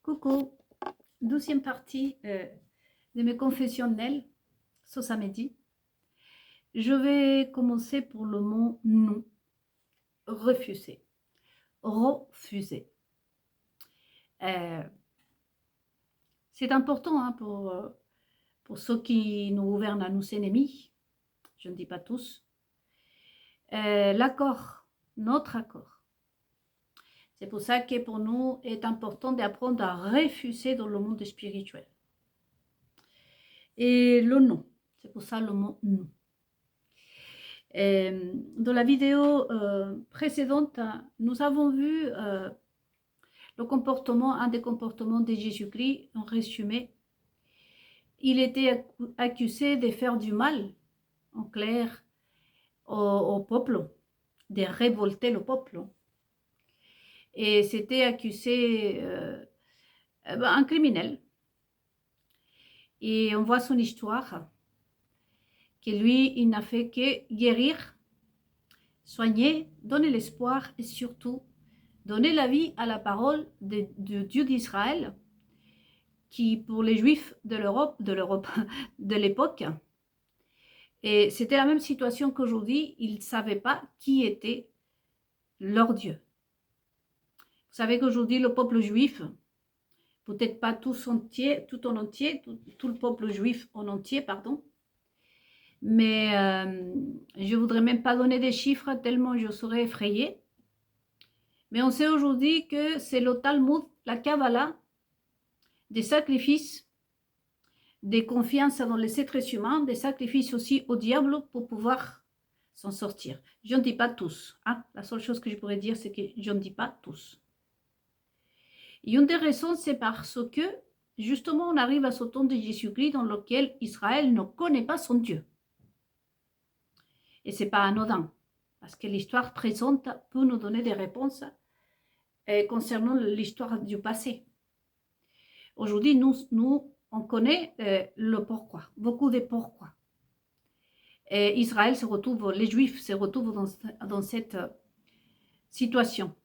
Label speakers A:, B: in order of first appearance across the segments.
A: Coucou, 12e partie de mes confessionnels ce samedi. Je vais commencer pour le mot non, refuser, refuser. C'est important hein, pour ceux qui nous gouvernent à nos ennemis, je ne dis pas tous, l'accord, notre accord. C'est pour ça que pour nous, il est important d'apprendre à refuser dans le monde spirituel. Et le non, c'est pour ça le mot non. Dans la vidéo précédente, nous avons vu le comportement, un des comportements de Jésus-Christ, en résumé. Il était accusé de faire du mal, en clair, au peuple, de révolter le peuple. Et c'était accusé un criminel. Et on voit son histoire, que lui, il n'a fait que guérir, soigner, donner l'espoir et surtout donner la vie à la parole de Dieu d'Israël, qui pour les Juifs de l'Europe, de l'époque, et c'était la même situation qu'aujourd'hui, ils ne savaient pas qui était leur Dieu. Vous savez qu'aujourd'hui, le peuple juif, peut-être pas tout le peuple juif en entier, pardon, mais je ne voudrais même pas donner des chiffres tellement je serais effrayée. Mais on sait aujourd'hui que c'est le Talmud, la Kabbalah, des sacrifices, des confiances dans les êtres humains, des sacrifices aussi au diable pour pouvoir s'en sortir. Je ne dis pas tous. Hein? La seule chose que je pourrais dire, c'est que je ne dis pas tous. Et une des raisons, c'est parce que, justement, on arrive à ce temps de Jésus-Christ dans lequel Israël ne connaît pas son Dieu. Et ce n'est pas anodin, parce que l'histoire présente peut nous donner des réponses concernant l'histoire du passé. Aujourd'hui, nous, on connaît le pourquoi, beaucoup de pourquoi. Et Israël se retrouve, les Juifs se retrouvent dans cette situation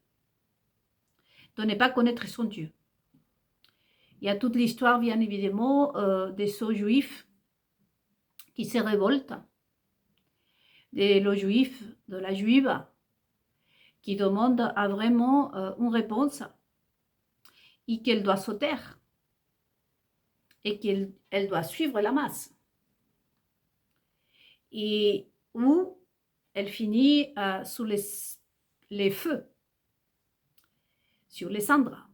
A: de ne pas connaître son Dieu. Il y a toute l'histoire, bien évidemment, de ce Juif qui se révolte, de la Juive, qui demande à vraiment une réponse et qu'elle doit se taire et qu'elle doit suivre la masse. Et où elle finit sous les feux, sur les cendres.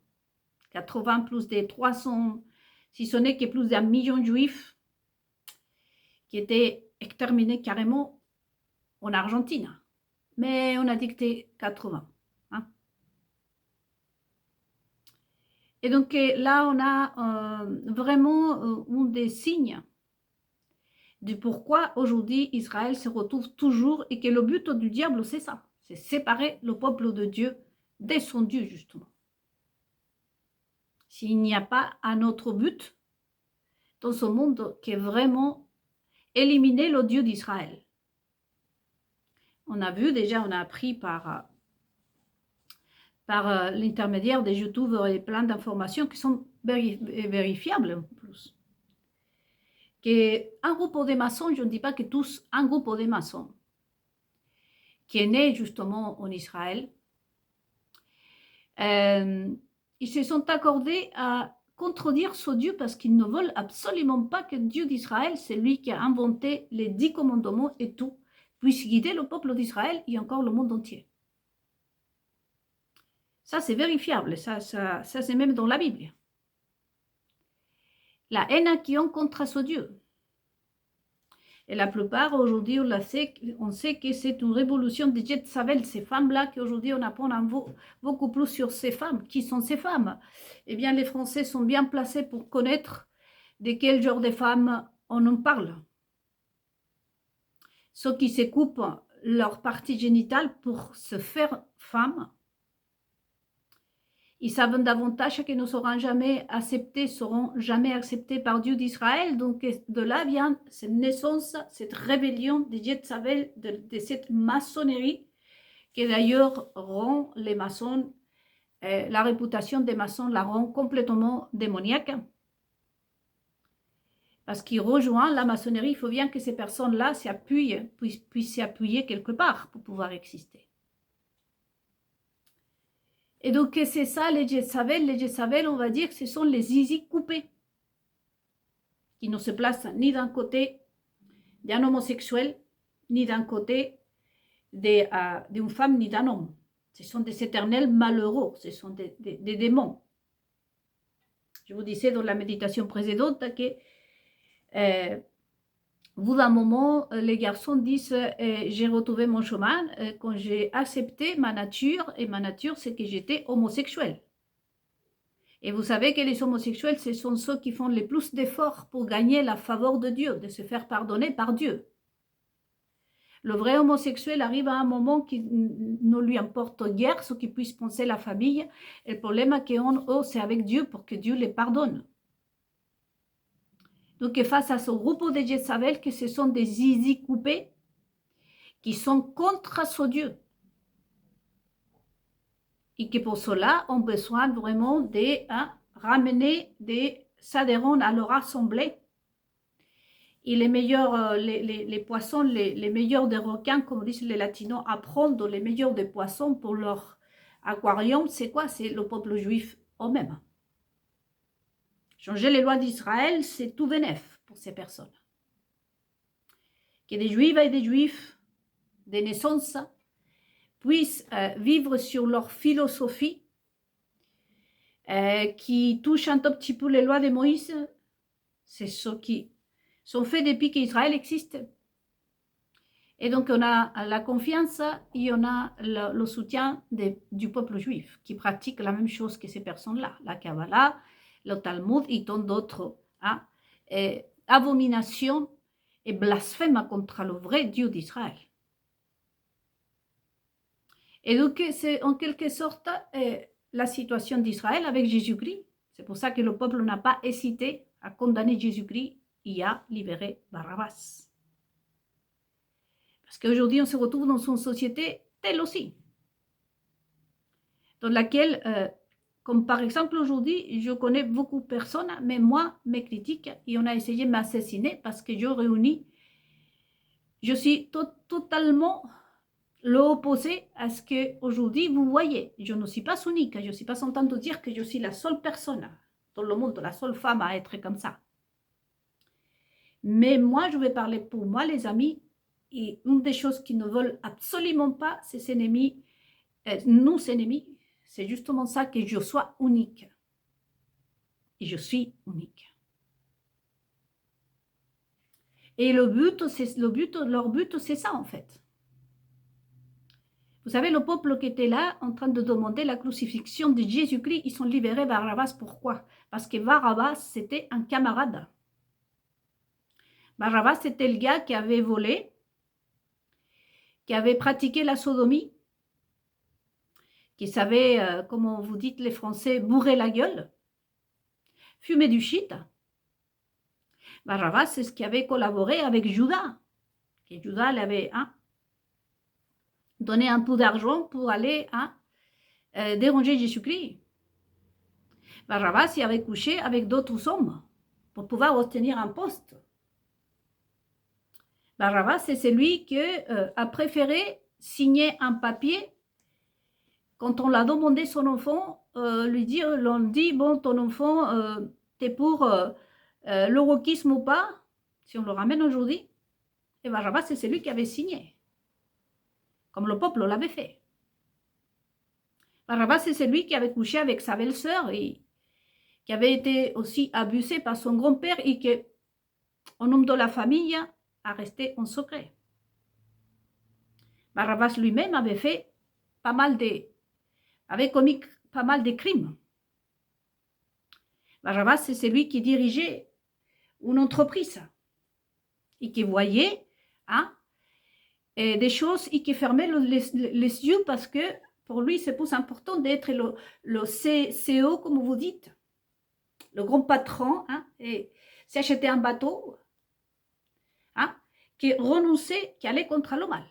A: 80 plus des 300, si ce n'est que plus d'1 million de juifs qui étaient exterminés carrément en Argentine. Mais on a dicté 80. Hein. Et donc là, on a vraiment un des signes du pourquoi aujourd'hui Israël se retrouve toujours et que le but du diable, c'est ça. C'est séparer le peuple de Dieu de son Dieu, justement. S'il n'y a pas un autre but dans ce monde qui est vraiment éliminer le Dieu d'Israël. On a vu déjà, on a appris par l'intermédiaire des YouTubers et plein d'informations qui sont vérifiables en plus. Qu'un groupe de maçons, je ne dis pas que tous, un groupe de maçons qui est né justement en Israël, ils se sont accordés à contredire ce Dieu parce qu'ils ne veulent absolument pas que Dieu d'Israël, c'est lui qui a inventé les 10 commandements et tout, puisse guider le peuple d'Israël et encore le monde entier. Ça, c'est vérifiable, ça c'est même dans la Bible. La haine qu'ils ont contre ce Dieu. Et la plupart, aujourd'hui, on sait que c'est une révolution de Jezabel, ces femmes-là, qu'aujourd'hui on apprend beaucoup plus sur ces femmes. Qui sont ces femmes? Eh bien, les Français sont bien placés pour connaître de quel genre de femmes on en parle. Ceux qui se coupent leur partie génitale pour se faire femme, ils savent davantage qu'ils ne seront jamais acceptés par Dieu d'Israël. Donc de là vient cette naissance, cette rébellion de Jezabel, de cette maçonnerie, qui d'ailleurs rend les maçons la réputation des maçons la rend complètement démoniaque. Parce qu'il rejoint la maçonnerie, il faut bien que ces personnes-là puissent s'y appuyer quelque part pour pouvoir exister. Et donc, c'est ça les Jezabel. Les Jezabel, on va dire que ce sont les zizi coupés, qui ne se placent ni d'un côté d'un homosexuel, ni d'un côté d'une femme, ni d'un homme. Ce sont des éternels malheureux, ce sont des démons. Je vous disais dans la méditation précédente que au bout d'un moment, les garçons disent j'ai retrouvé mon chemin quand j'ai accepté ma nature, et ma nature, c'est que j'étais homosexuel. Et vous savez que les homosexuels, ce sont ceux qui font le plus d'efforts pour gagner la faveur de Dieu, de se faire pardonner par Dieu. Le vrai homosexuel arrive à un moment qui ne lui importe guère ce qu'il puisse penser la famille. Et le problème qu'on a, c'est avec Dieu pour que Dieu les pardonne. Donc, face à ce groupe de Jezabel, que ce sont des zizi coupés qui sont contre ce Dieu. Et que pour cela, ont besoin vraiment de ramener des adhérents à leur assemblée. Et les meilleurs, les poissons, les meilleurs des requins, comme disent les latinos, apprendre les meilleurs des poissons pour leur aquarium, c'est quoi? C'est le peuple juif eux-mêmes. Changer les lois d'Israël, c'est tout bénef pour ces personnes. Que des juifs et des juifs de naissance puissent vivre sur leur philosophie qui touche un tout petit peu les lois de Moïse, c'est ce qui sont faits depuis qu'Israël existe. Et donc, on a la confiance et on a le soutien du peuple juif qui pratique la même chose que ces personnes-là. La Kabbalah, le Talmud et tant d'autres abominations et blasphèmes contre le vrai Dieu d'Israël. Et donc, c'est en quelque sorte la situation d'Israël avec Jésus-Christ. C'est pour ça que le peuple n'a pas hésité à condamner Jésus-Christ et à libérer Barabbas. Parce qu'aujourd'hui, on se retrouve dans une société telle aussi, dans laquelle, comme par exemple aujourd'hui, je connais beaucoup de personnes, mais moi, me critiquent et on a essayé de m'assassiner parce que je suis totalement l'opposé à ce qu'aujourd'hui vous voyez. Je ne suis pas unique, je ne suis pas en train de dire que je suis la seule personne dans le monde, la seule femme à être comme ça. Mais moi, je vais parler pour moi, les amis, et une des choses qu'ils ne veulent absolument pas, c'est ces ennemis, nos ennemis, c'est justement ça, que je sois unique. Et je suis unique. Et leur but, c'est ça en fait. Vous savez, le peuple qui était là, en train de demander la crucifixion de Jésus-Christ, ils sont libérés Barabbas. Pourquoi? Parce que Barabbas, c'était un camarade. Barabbas, c'était le gars qui avait volé, qui avait pratiqué la sodomie, qui savait, comment vous dites les Français, bourrer la gueule, fumer du shit. Barabbas, c'est ce qui avait collaboré avec Judas. Et Judas l'avait donné un peu d'argent pour aller déranger Jésus-Christ. Barabbas y avait couché avec d'autres hommes pour pouvoir obtenir un poste. Barabbas, c'est celui qui a préféré signer un papier quand on l'a demandé son enfant, l'on dit, bon, ton enfant, t'es pour le wokisme ou pas, si on le ramène aujourd'hui. Et Barabbas, c'est celui qui avait signé, comme le peuple l'avait fait. Barabbas, c'est celui qui avait couché avec sa belle-sœur et qui avait été aussi abusé par son grand-père et qui, au nom de la famille, a resté en secret. Barabbas lui-même avait commis pas mal de crimes. Barabbas, c'est celui qui dirigeait une entreprise et qui voyait des choses et qui fermait les yeux parce que pour lui, c'est plus important d'être le CEO, comme vous dites, le grand patron, et s'acheter un bateau, qui renonçait, qui allait contre le mal.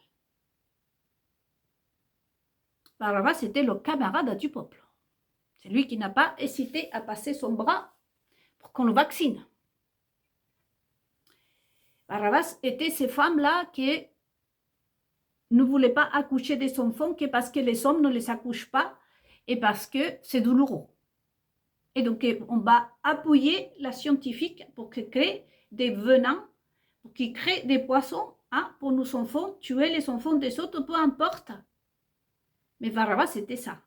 A: Barabbas, c'était le camarade du peuple. C'est lui qui n'a pas hésité à passer son bras pour qu'on le vaccine. Barabbas était ces femmes-là qui ne voulaient pas accoucher des enfants que parce que les hommes ne les accouchent pas et parce que c'est douloureux. Et donc, on va appuyer la scientifique pour qu'elle crée des venins, pour qu'il crée des poissons pour nos enfants, tuer les enfants des autres, peu importe. Mais Barabbas, c'était ça.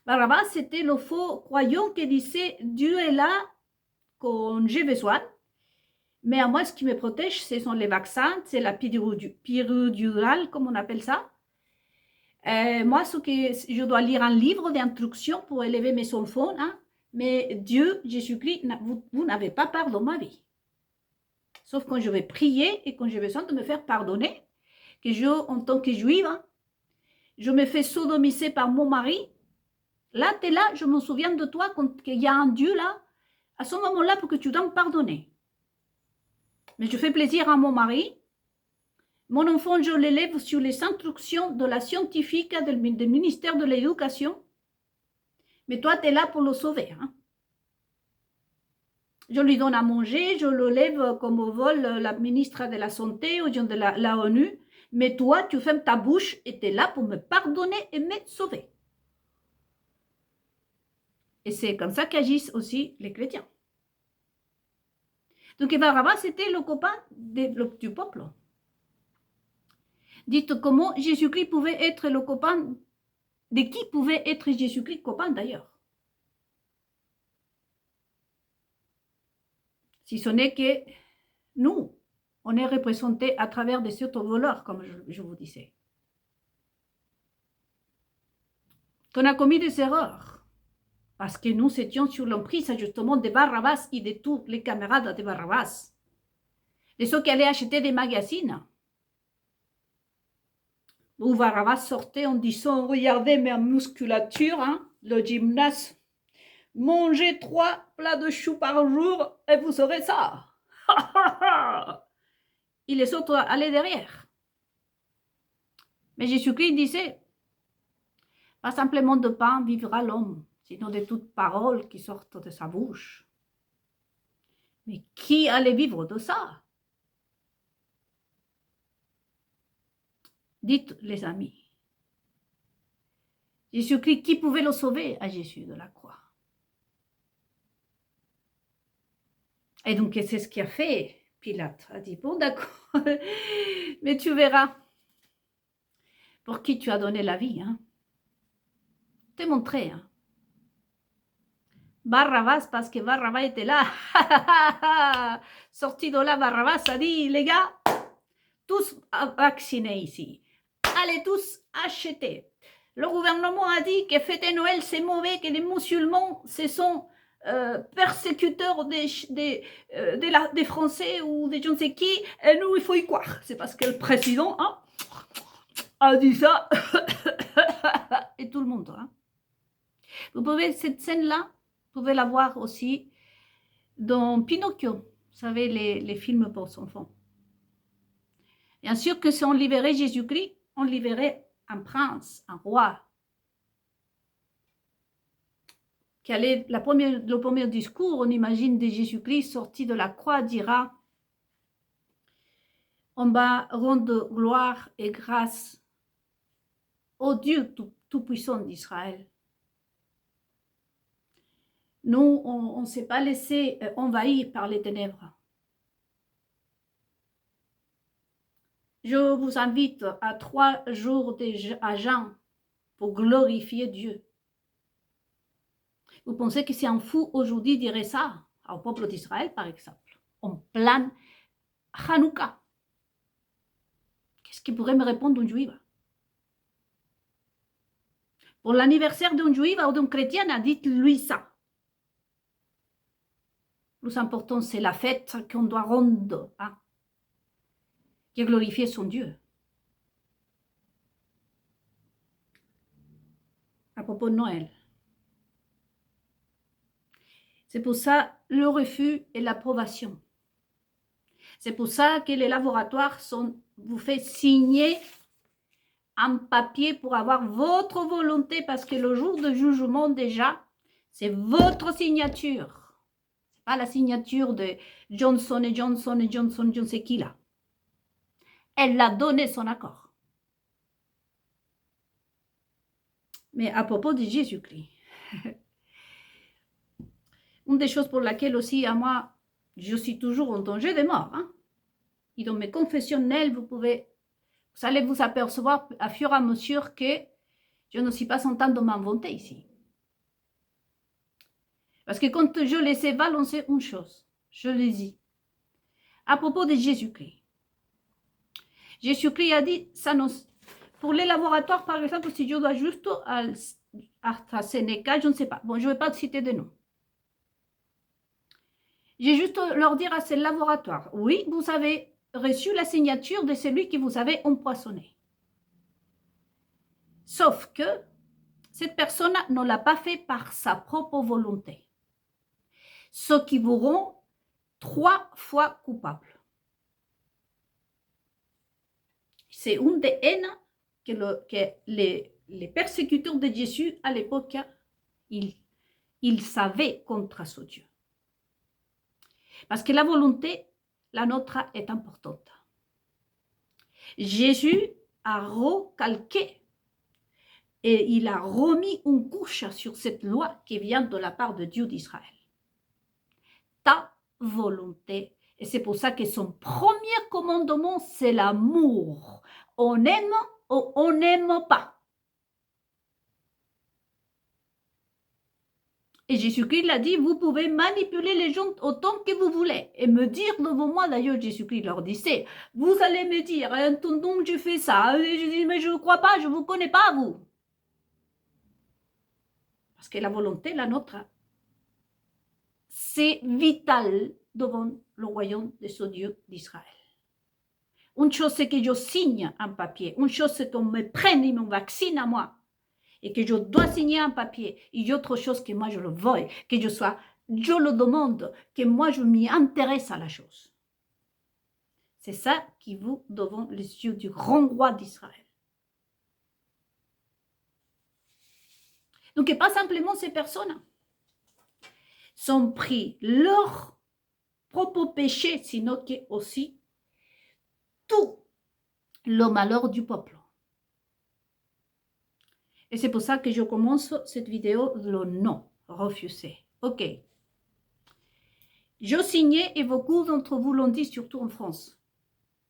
A: Barabbas, c'était le faux croyant qui disait Dieu est là quand j'ai besoin. Mais à moi, ce qui me protège, ce sont les vaccins, c'est la péridurale, comme on appelle ça. Moi, ce que je dois lire un livre d'instruction pour élever mes enfants, mais Dieu, Jésus-Christ, vous n'avez pas part dans ma vie. Sauf quand je vais prier et quand j'ai besoin de me faire pardonner, que je, en tant que juive, je me fais sodomiser par mon mari. Là, tu es là, je me souviens de toi, qu'il y a un Dieu là, à ce moment-là, pour que tu dois me pardonner. Mais je fais plaisir à mon mari. Mon enfant, je l'élève sur les instructions de la scientifique du ministère de l'Éducation. Mais toi, tu es là pour le sauver. Je lui donne à manger, je le lève comme au vol la ministre de la Santé ou de la ONU. Mais toi, tu fermes ta bouche et tu es là pour me pardonner et me sauver. Et c'est comme ça qu'agissent aussi les chrétiens. Donc, Barabbas, c'était le copain du peuple. Dites comment Jésus-Christ pouvait être le copain, de qui pouvait être Jésus-Christ copain d'ailleurs. Si ce n'est que nous, on est représentés à travers des autres voleurs, comme je vous disais. Qu'on a commis des erreurs, parce que nous étions sur l'emprise justement de Barabbas et de tous les camarades de Barabbas. De ceux qui allaient acheter des magazines, où Barabbas sortait en disant « Regardez ma musculature, le gymnase, mangez 3 plats de choux par jour et vous aurez ça. » Et les autres allaient derrière. Mais Jésus-Christ disait « Pas simplement de pain vivra l'homme, sinon de toutes paroles qui sortent de sa bouche. » Mais qui allait vivre de ça? Dites, les amis. Jésus-Christ, qui pouvait le sauver à Jésus de la croix? Et donc, c'est ce qu'il a fait. Pilate a dit, bon, d'accord, mais tu verras pour qui tu as donné la vie. T'ai montré. Barabbas, parce que Barabbas était là. Sorti de là, Barabbas a dit, les gars, tous vaccinés ici. Allez tous acheter. Le gouvernement a dit que fêter Noël, c'est mauvais, que les musulmans, ce sont persécuteurs des Français ou des je ne sais qui, et nous, il faut y croire. C'est parce que le président a dit ça, et tout le monde. Vous pouvez, cette scène-là, vous pouvez la voir aussi dans Pinocchio, vous savez, les films pour enfants. Bien sûr que si on libérait Jésus-Christ, on libérait un prince, un roi. Le premier discours, on imagine de Jésus-Christ sorti de la croix, dira on va rendre gloire et grâce au Dieu tout-puissant d'Israël. Nous, on ne s'est pas laissé envahir par les ténèbres. Je vous invite à 3 jours à jeûne pour glorifier Dieu. Vous pensez que c'est un fou aujourd'hui dirait ça au peuple d'Israël, par exemple, en plein Hanouka? Qu'est-ce qu'il pourrait me répondre d'un juif? Pour l'anniversaire d'un juif ou d'un chrétien, dites-lui ça. Le plus important, c'est la fête qu'on doit rendre, qui a glorifié son Dieu. À propos de Noël. C'est pour ça le refus et l'approbation. C'est pour ça que les laboratoires vous font signer un papier pour avoir votre volonté, parce que le jour de jugement déjà, c'est votre signature. C'est pas la signature de Johnson et Johnson et Johnson, je ne sais qui là. Elle a donné son accord. Mais à propos de Jésus-Christ, une des choses pour laquelle aussi, à moi, je suis toujours en danger de mort. Hein? Et dans mes confessionnels, vous allez vous apercevoir à fur et à mesure que je ne suis pas en train de m'inventer ici. Parce que quand je laissais balancer une chose, je le dis, à propos de Jésus-Christ. Jésus-Christ a dit, ça nous, pour les laboratoires, par exemple, si je dois juste à AstraZeneca, je ne sais pas. Bon, je ne vais pas citer de nom. J'ai juste leur dire à ces laboratoires, oui, vous avez reçu la signature de celui qui vous avait empoisonné. Sauf que cette personne ne l'a pas fait par sa propre volonté. Ce qui vous rend 3 fois coupable. C'est une des haines que les persécuteurs de Jésus à l'époque, ils savaient contre ce Dieu. Parce que la volonté, la nôtre, est importante. Jésus a recalqué et il a remis une couche sur cette loi qui vient de la part de Dieu d'Israël. Ta volonté. Et c'est pour ça que son premier commandement, c'est l'amour. On aime ou on n'aime pas. Et Jésus-Christ l'a dit, vous pouvez manipuler les gens autant que vous voulez. Et me dire devant moi, d'ailleurs, Jésus-Christ leur disait, vous allez me dire, donc je fais ça. Et je dis, mais je ne crois pas, je ne vous connais pas, vous. Parce que la volonté, la nôtre, c'est vital devant le royaume de ce Dieu d'Israël. Une chose, c'est que je signe un papier. Une chose, c'est qu'on me prenne et me vaccine à moi. Et que je dois signer un papier. Et autre chose, que moi je le veuille, que je le demande, que moi je m'y intéresse à la chose. C'est ça qui vous devant les yeux du grand roi d'Israël. Donc, et pas simplement ces personnes sont pris leur propre péché, sinon que aussi tout le malheur du peuple. Et c'est pour ça que je commence cette vidéo, le non, refusé. Ok. Je signais et beaucoup d'entre vous l'ont dit, surtout en France.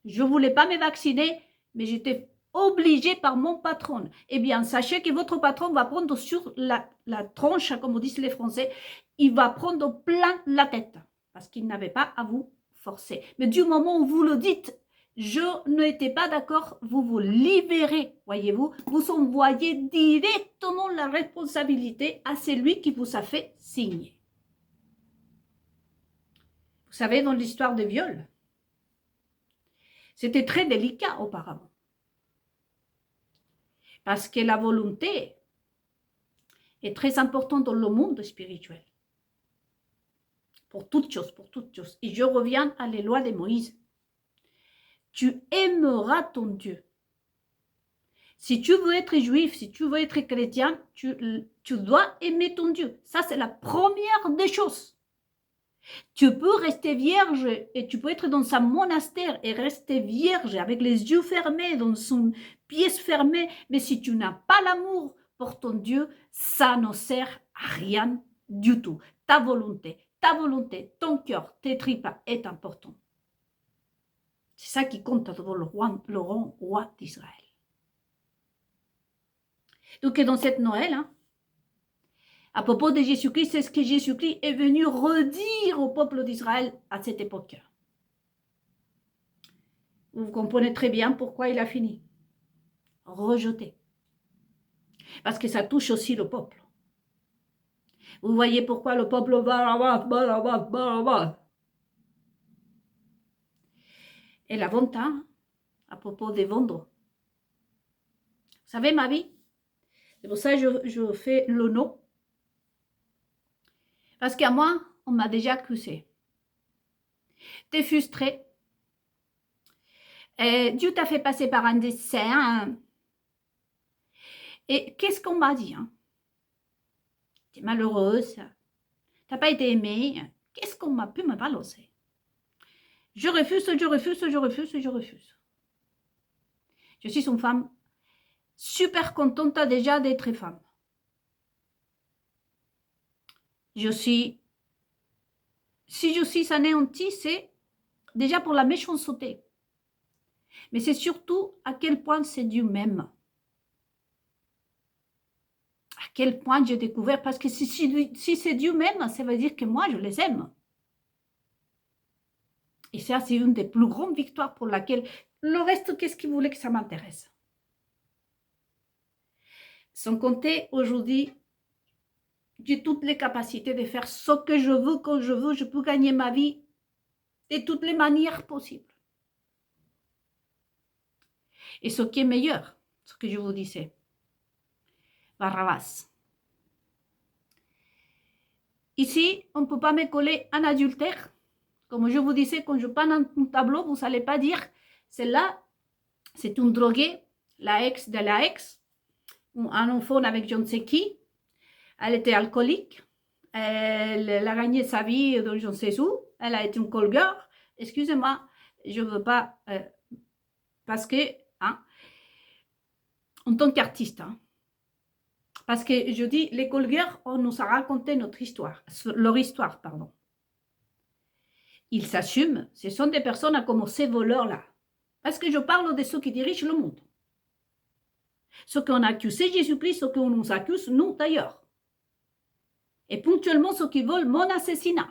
A: Je ne voulais pas me vacciner, mais j'étais obligée par mon patron. Eh bien, sachez que votre patron va prendre sur la tronche, comme disent les Français, il va prendre plein la tête, parce qu'il n'avait pas à vous forcer. Mais du moment où vous le dites, je n'étais pas d'accord, vous vous libérez, voyez-vous, vous envoyez directement la responsabilité à celui qui vous a fait signer. Vous savez, dans l'histoire de viol, c'était très délicat auparavant. Parce que la volonté est très importante dans le monde spirituel. Pour toutes choses, pour toutes choses. Et je reviens à les lois de Moïse. Tu aimeras ton Dieu. Si tu veux être juif, si tu veux être chrétien, tu dois aimer ton Dieu. Ça, c'est la première des choses. Tu peux rester vierge et tu peux être dans un monastère et rester vierge avec les yeux fermés, dans son pièce fermée, mais si tu n'as pas l'amour pour ton Dieu, ça ne sert à rien du tout. Ta volonté, ton cœur, tes tripes est important. C'est ça qui compte devant le roi d'Israël. Donc dans cette Noël, à propos de Jésus-Christ, c'est ce que Jésus-Christ est venu redire au peuple d'Israël à cette époque. Vous comprenez très bien pourquoi il a fini. Rejeté. Parce que ça touche aussi le peuple. Vous voyez pourquoi le peuple va. Et la vente, à propos de vendre. Vous savez, ma vie, c'est pour ça que je fais le non. Parce qu'à moi, on m'a déjà accusé. T'es frustré. Dieu t'a fait passer par un dessin. Et qu'est-ce qu'on m'a dit, hein? Tu es malheureuse, tu n'as pas été aimée. Qu'est-ce qu'on m'a pu me balancer? Je refuse, je refuse, je refuse, je refuse. Je suis une femme super contente déjà d'être femme. Si je suis anéantie, c'est déjà pour la méchanceté. Mais c'est surtout à quel point c'est Dieu même. À quel point j'ai découvert, parce que si c'est Dieu même, ça veut dire que moi, je les aime. Et ça, c'est une des plus grandes victoires pour laquelle le reste, qu'est-ce qu'il voulait que ça m'intéresse? Sans compter, aujourd'hui, j'ai toutes les capacités de faire ce que je veux, quand je veux. Je peux gagner ma vie de toutes les manières possibles. Et ce qui est meilleur, ce que je vous disais, Barabbas. Ici, on ne peut pas me coller un adultère. Comme je vous disais, quand je peins un tableau, vous n'allez pas dire, celle-là, c'est une droguée, la ex de la ex, ou un enfant avec je ne sais qui. Elle était alcoolique, elle a gagné sa vie dans je ne sais où, elle a été une call girl. Excusez-moi, je ne veux pas, parce que, hein, en tant qu'artiste, hein, parce que je dis, les call girls, on nous a raconté notre histoire, leur histoire, pardon. Ils s'assument, ce sont des personnes comme ces voleurs-là. Parce que je parle de ceux qui dirigent le monde. Ceux qui ont accusé Jésus-Christ, ceux qui nous accusent, nous d'ailleurs. Et ponctuellement, ceux qui veulent mon assassinat.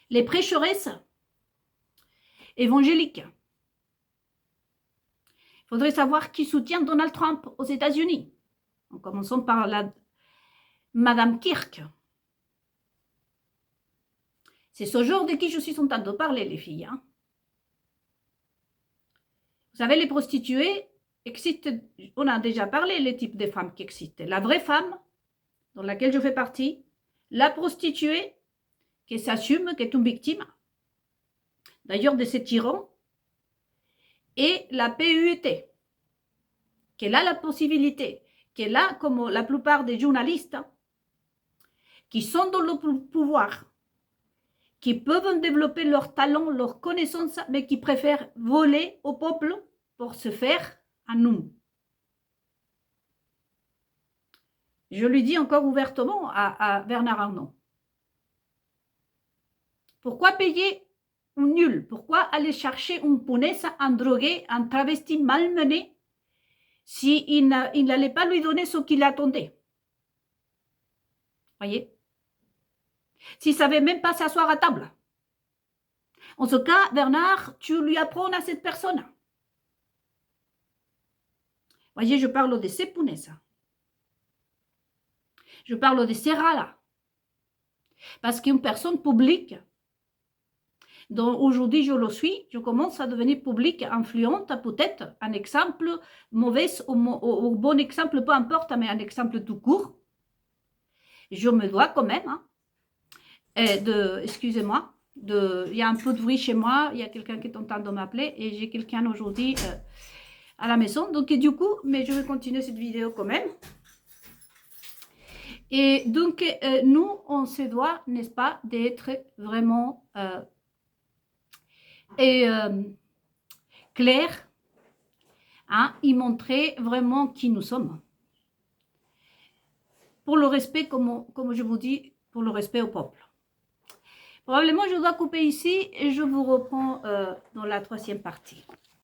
A: Les prêcheresses évangéliques. Il faudrait savoir qui soutient Donald Trump aux États-Unis. En commençant par Madame Kirk. C'est ce genre de qui je suis en train de parler, les filles. Hein. Vous savez, les prostituées existent, on a déjà parlé, les types de femmes qui existent. La vraie femme, dans laquelle je fais partie, la prostituée, qui s'assume, qui est une victime, d'ailleurs de ces tyrans, et la PUET, qui a la possibilité, qui est là, comme la plupart des journalistes, qui sont dans le pouvoir, qui peuvent développer leurs talents, leurs connaissances, mais qui préfèrent voler au peuple pour se faire à nous. Je lui dis encore ouvertement à Bernard Arnault. Pourquoi payer un nul? Pourquoi aller chercher une punaise, un drogué, un travesti malmené, s'il n'allait pas lui donner ce qu'il attendait? Voyez? S'il ne savait même pas s'asseoir à table. En ce cas, Bernard, tu lui apprends à cette personne. Voyez, je parle de ces punaises. Je parle de ces rats-là. Parce qu'une personne publique, dont aujourd'hui je le suis, je commence à devenir publique, influente, peut-être un exemple mauvais ou bon exemple, peu importe, mais un exemple tout court. Je me dois quand même, hein, excusez-moi, il y a un peu de bruit chez moi, il y a quelqu'un qui est en train de m'appeler et j'ai quelqu'un aujourd'hui à la maison. Donc du coup, mais je vais continuer cette vidéo quand même. Et donc, nous, on se doit, n'est-ce pas, d'être vraiment clair, hein, y montrer vraiment qui nous sommes. Pour le respect, comme je vous dis, pour le respect au peuple. Probablement, je dois couper ici et je vous reprends dans la troisième partie.